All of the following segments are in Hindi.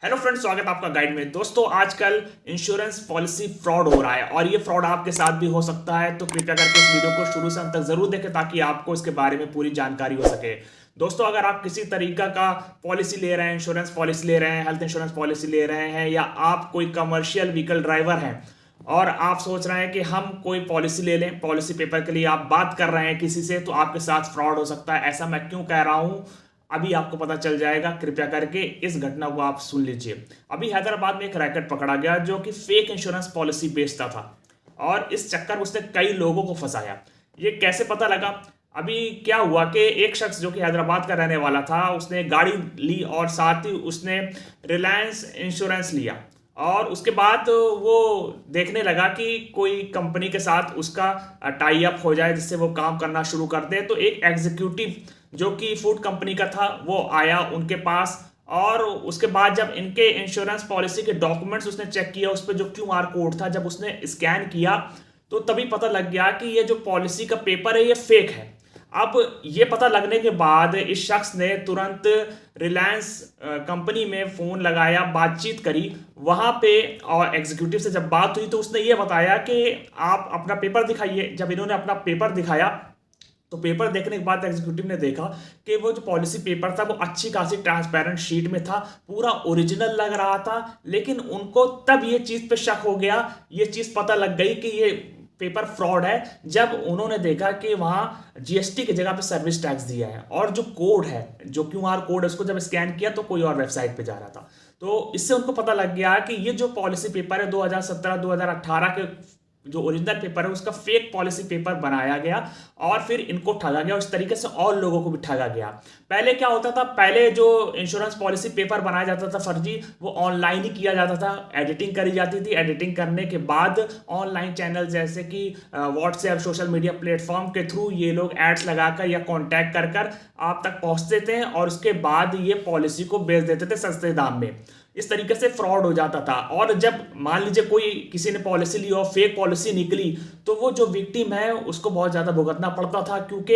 हेलो फ्रेंड्स, स्वागत है आपका गाइड में। दोस्तों, आजकल इंश्योरेंस पॉलिसी फ्रॉड हो रहा है और ये फ्रॉड आपके साथ भी हो सकता है। तो कृपया करके इस वीडियो को शुरू से अंत तक जरूर देखें ताकि आपको इसके बारे में पूरी जानकारी हो सके। दोस्तों, अगर आप किसी तरीका का पॉलिसी ले रहे हैं, इंश्योरेंस पॉलिसी ले रहे हैं, हेल्थ इंश्योरेंस पॉलिसी ले रहे हैं, या आप कोई कमर्शियल व्हीकल ड्राइवर हैं और आप सोच रहे हैं कि हम कोई पॉलिसी ले लें, पॉलिसी पेपर के लिए आप बात कर रहे हैं किसी से, तो आपके साथ फ्रॉड हो सकता है। ऐसा मैं क्यों कह रहा हूं, अभी आपको पता चल जाएगा। कृपया करके इस घटना को आप सुन लीजिए। अभी हैदराबाद में एक रैकेट पकड़ा गया जो कि फेक इंश्योरेंस पॉलिसी बेचता था और इस चक्कर में उसने कई लोगों को फंसाया। ये कैसे पता लगा? अभी क्या हुआ कि एक शख्स जो कि हैदराबाद का रहने वाला था, उसने गाड़ी ली और साथ ही उसने रिलायंस इंश्योरेंस लिया। और उसके बाद वो देखने लगा कि कोई कंपनी के साथ उसका टाई अप हो जाए जिससे वो काम करना शुरू कर दे। तो एक एग्जीक्यूटिव जो कि फूड कंपनी का था वो आया उनके पास, और उसके बाद जब इनके इंश्योरेंस पॉलिसी के डॉक्यूमेंट्स उसने चेक किया, उस पर जो क्यूआर कोड था जब उसने स्कैन किया तो तभी पता लग गया कि ये जो पॉलिसी का पेपर है ये फेक है। अब ये पता लगने के बाद इस शख्स ने तुरंत रिलायंस कंपनी में फ़ोन लगाया, बातचीत करी वहाँ पे, और एग्जीक्यूटिव से जब बात हुई तो उसने ये बताया कि आप अपना पेपर दिखाइए। जब इन्होंने अपना पेपर दिखाया तो पेपर देखने के बाद एग्जीक्यूटिव ने देखा कि वो जो पॉलिसी पेपर था वो अच्छी खासी ट्रांसपेरेंट शीट में था, पूरा ओरिजिनल लग रहा था। लेकिन उनको तब ये चीज़ पे शक हो गया, ये चीज़ पता लग गई कि ये पेपर फ्रॉड है, जब उन्होंने देखा कि वहाँ जीएसटी की जगह पे सर्विस टैक्स दिया है और जो कोड है, जो क्यूआर कोड है, उसको जब स्कैन किया तो कोई और वेबसाइट पे जा रहा था। तो इससे उनको पता लग गया कि ये जो पॉलिसी पेपर है 2017-2018 के जो ओरिजिनल पेपर है उसका फेक पॉलिसी पेपर बनाया गया और फिर इनको ठगा गया। उस तरीके से और लोगों को भी ठगा गया। पहले क्या होता था, पहले जो इंश्योरेंस पॉलिसी पेपर बनाया जाता था फर्जी, वो ऑनलाइन ही किया जाता था, एडिटिंग करी जाती थी। एडिटिंग करने के बाद ऑनलाइन चैनल जैसे कि व्हाट्सएप, सोशल मीडिया प्लेटफॉर्म के थ्रू ये लोग एड्स लगाकर या कॉन्टैक्ट कर कर आप तक पहुंचते थे और उसके बाद ये पॉलिसी को बेच देते थे सस्ते दाम में। इस तरीके से फ्रॉड हो जाता था। और जब मान लीजिए कोई किसी ने पॉलिसी ली और फेक पॉलिसी निकली तो वो जो विक्टिम है उसको बहुत ज्यादा भुगतना पड़ता था, क्योंकि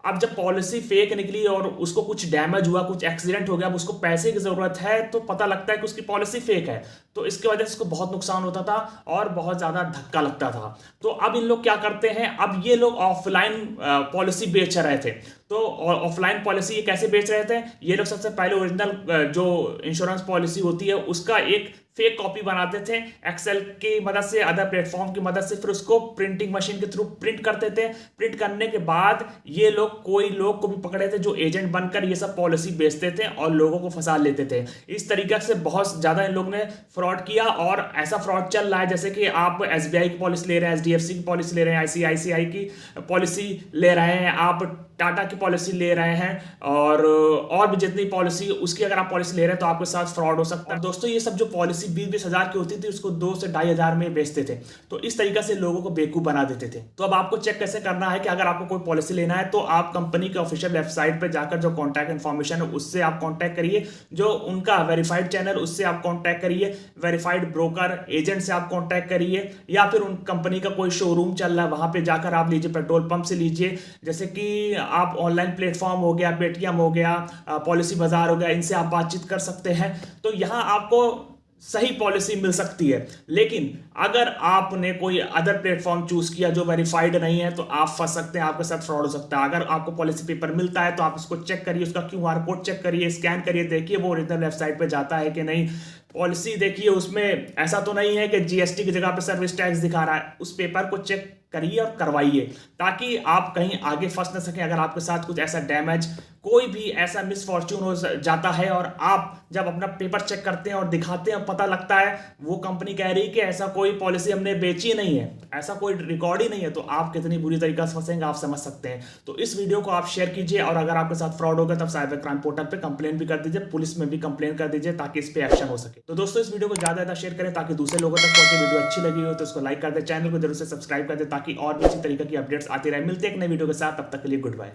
अब जब पॉलिसी फेक निकली और उसको कुछ डैमेज हुआ, कुछ एक्सीडेंट हो गया, अब उसको पैसे की जरूरत है तो पता लगता है कि उसकी पॉलिसी फेक है, तो इसकी वजह से उसको बहुत नुकसान होता था और बहुत ज्यादा धक्का लगता था। तो अब इन लोग क्या करते हैं, अब ये लोग ऑफलाइन पॉलिसी बेच रहे थे। तो ऑफलाइन पॉलिसी ये कैसे बेच रहे थे, ये लोग सबसे पहले ओरिजिनल जो इंश्योरेंस पॉलिसी होती है उसका एक फेक कॉपी बनाते थे एक्सेल की मदद से, अदर प्लेटफॉर्म की मदद से, फिर उसको प्रिंटिंग मशीन के थ्रू प्रिंट करते थे। प्रिंट करने के बाद ये लोग कोई लोग को भी पकड़े थे जो एजेंट बनकर ये सब पॉलिसी बेचते थे और लोगों को फंसा लेते थे। इस तरीके से बहुत ज्यादा इन लोगों ने फ्रॉड किया और ऐसा फ्रॉड चल रहा है जैसे कि आप एसबीआई की पॉलिसी ले रहे हैं, एचडीएफसी की पॉलिसी ले रहे हैं, आईसीआईसीआई की पॉलिसी ले रहे हैं, आप टाटा की पॉलिसी ले रहे हैं, और भी जितनी पॉलिसी उसकी अगर आप पॉलिसी ले रहे हैं तो आपके साथ फ्रॉड हो सकता है। दोस्तों, ये सब जो पॉलिसी 20-20 हजार की होती थी उसको 2 से 2.5 हजार में बेचते थे। तो इस तरीके से लोगों को बेवकूफ बना देते थे। तो अब आपको चेक कैसे करना है कि अगर आपको कोई पॉलिसी लेना है तो आप कंपनी के ऑफिशियल वेबसाइट पर जाकर जो कॉन्टैक्ट इन्फॉर्मेशन है उससे आप कॉन्टैक्ट करिए, जो उनका वेरीफाइड चैनल उससे आप कॉन्टैक्ट करिए, वेरीफाइड ब्रोकर एजेंट से आप कॉन्टैक्ट करिए, या फिर उन कंपनी का कोई शोरूम चल रहा है वहां पर जाकर आप लीजिए, पेट्रोल पंप से लीजिए। जैसे कि आप ऑनलाइन प्लेटफॉर्म हो गया, पेटीएम हो गया, पॉलिसी बाजार हो गया, इनसे आप बातचीत कर सकते हैं। तो यहां आपको सही पॉलिसी मिल सकती है। लेकिन अगर आपने कोई अदर प्लेटफॉर्म चूज किया जो वेरीफाइड नहीं है तो आप फंस सकते हैं, आपके साथ फ्रॉड हो सकता है। अगर आपको पॉलिसी पेपर मिलता है तो आप उसको चेक करिए, उसका क्यूआर कोड चेक करिए, स्कैन करिए, देखिए वो ओरिजिनल वेबसाइट पे जाता है कि नहीं। पॉलिसी देखिए, उसमें ऐसा तो नहीं है कि जीएसटी की जगह पे सर्विस टैक्स दिखा रहा है। उस पेपर को चेक करिए और करवाइए ताकि आप कहीं आगे फंस न सकें। अगर आपके साथ कुछ ऐसा डैमेज, कोई भी ऐसा मिसफॉर्च्यून हो जाता है और आप जब अपना पेपर चेक करते हैं और दिखाते हैं, पता लगता है वो कंपनी कह रही है कि ऐसा कोई पॉलिसी हमने बेची नहीं है, ऐसा कोई रिकॉर्ड ही नहीं है, तो आप कितनी बुरी तरीके से फंसेंगे आप समझ सकते हैं। तो इस वीडियो को आप शेयर कीजिए और अगर आपके साथ फ्रॉड होगा तब साइबर क्राइम पोर्टल पे कंप्लेन भी कर दीजिए, पुलिस में भी कंप्लेन कर दीजिए ताकि इस पे एक्शन हो सके। तो दोस्तों, इस वीडियो को ज्यादा ज्यादा शेयर करें ताकि दूसरे लोगों तक पहुंचे। वीडियो अच्छी लगी हो तो उसको लाइक कर दे, चैनल को जरूर से सब्सक्राइब कर दे ताकि और भी इसी तरीके की अपडेट्स आती रहे। मिलते हैं एक नई वीडियो के साथ, तब तक के लिए गुड बाय।